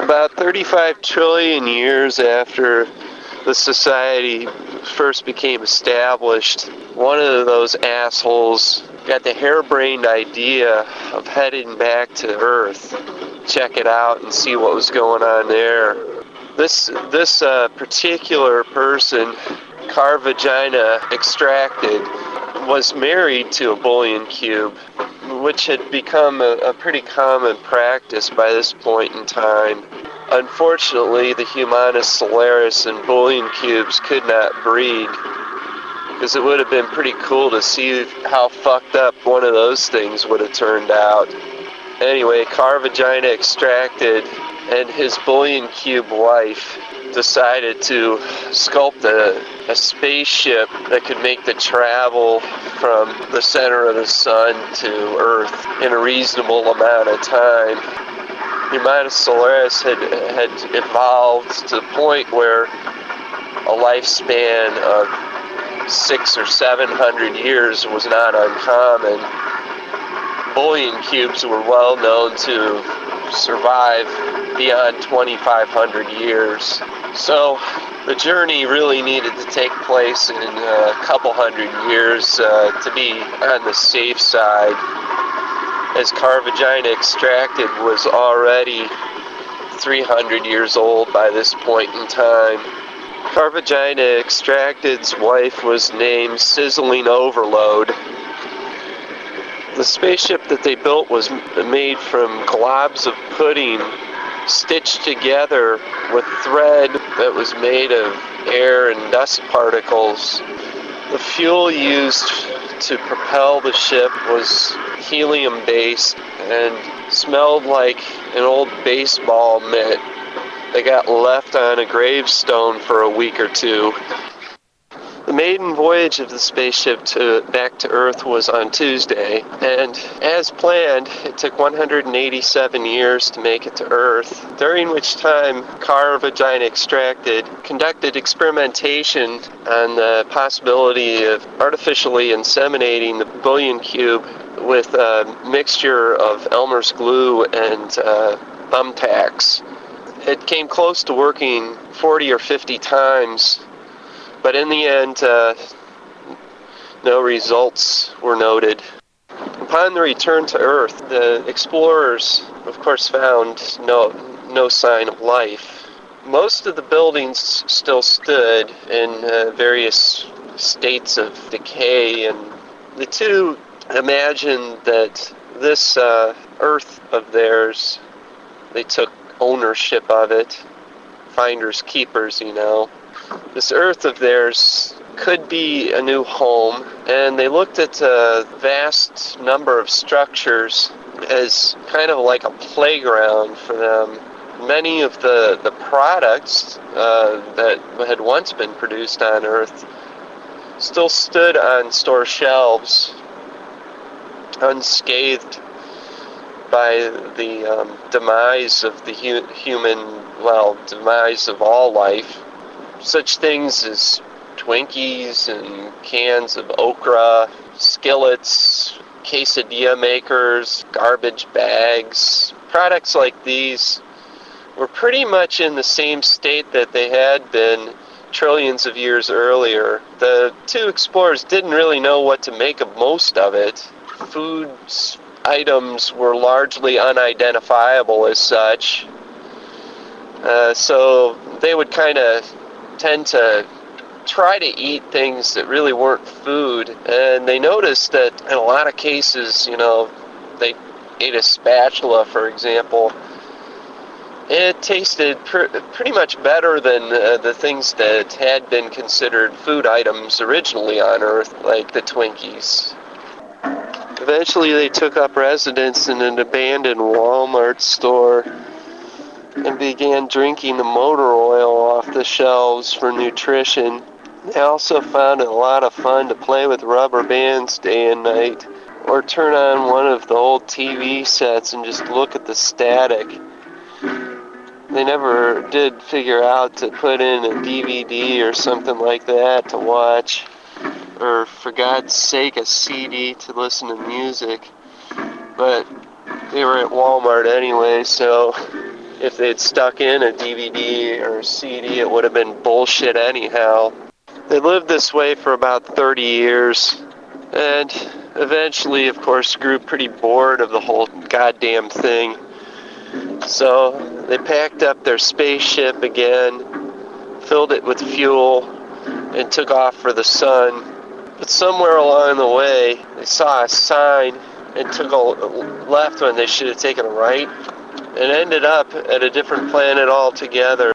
About 35 trillion years after the society first became established, one of those assholes got the harebrained idea of heading back to Earth, check it out and see what was going on there. This particular person, Carvagina Extracted, was married to a bullion cube, which had become a pretty common practice by this point in time. Unfortunately, the Humanus Solaris and bullion cubes could not breed, because it would have been pretty cool to see how fucked up one of those things would have turned out. Anyway, Carvagina Extracted and his bullion cube wife decided to sculpt a spaceship that could make the travel from the center of the sun to Earth in a reasonable amount of time. Humanus Solaris had evolved to the point where a lifespan of 600 or 700 years was not uncommon. Bullion cubes were well known to survive beyond 2,500 years. So the journey really needed to take place in a couple hundred years to be on the safe side, as Carvagina Extracted was already 300 years old by this point in time. Carvagina Extracted's wife was named Sizzling Overload. The spaceship that they built was made from globs of pudding stitched together with thread that was made of air and dust particles. The fuel used to propel the ship was helium-based and smelled like an old baseball mitt that got left on a gravestone for a week or two. The maiden voyage of the spaceship back to Earth was on Tuesday, and as planned, it took 187 years to make it to Earth, during which time Carvagina Extracted conducted experimentation on the possibility of artificially inseminating the bullion cube with a mixture of Elmer's glue and thumbtacks. It came close to working 40 or 50 times, but in the end, no results were noted. Upon the return to Earth, the explorers, of course, found no sign of life. Most of the buildings still stood in various states of decay, and the two imagined that this Earth of theirs, they took ownership of it, finders keepers, you know. This Earth of theirs could be a new home, and they looked at a vast number of structures as kind of like a playground for them. Many of the products that had once been produced on Earth still stood on store shelves, unscathed by the demise of the demise of all life. Such things as Twinkies and cans of okra, skillets, quesadilla makers, garbage bags. Products like these were pretty much in the same state that they had been trillions of years earlier. The two explorers didn't really know what to make of most of it. Food items were largely unidentifiable as such. So they would kind of tend to try to eat things that really weren't food, and they noticed that in a lot of cases, you know, they ate a spatula, for example. It tasted pretty much better than the things that had been considered food items originally on Earth, like the Twinkies. Eventually they took up residence in an abandoned Walmart store and began drinking the motor oil off the shelves for nutrition. They also found it a lot of fun to play with rubber bands day and night, or turn on one of the old TV sets and just look at the static. They never did figure out to put in a DVD or something like that to watch, or for God's sake a CD to listen to music. But they were at Walmart anyway, so If they'd stuck in a DVD or a CD, it would have been bullshit anyhow. They lived this way for about 30 years, and eventually, of course, grew pretty bored of the whole goddamn thing. So they packed up their spaceship again, filled it with fuel, and took off for the sun. But somewhere along the way, they saw a sign and took a left when they should have taken a right, and ended up at a different planet altogether.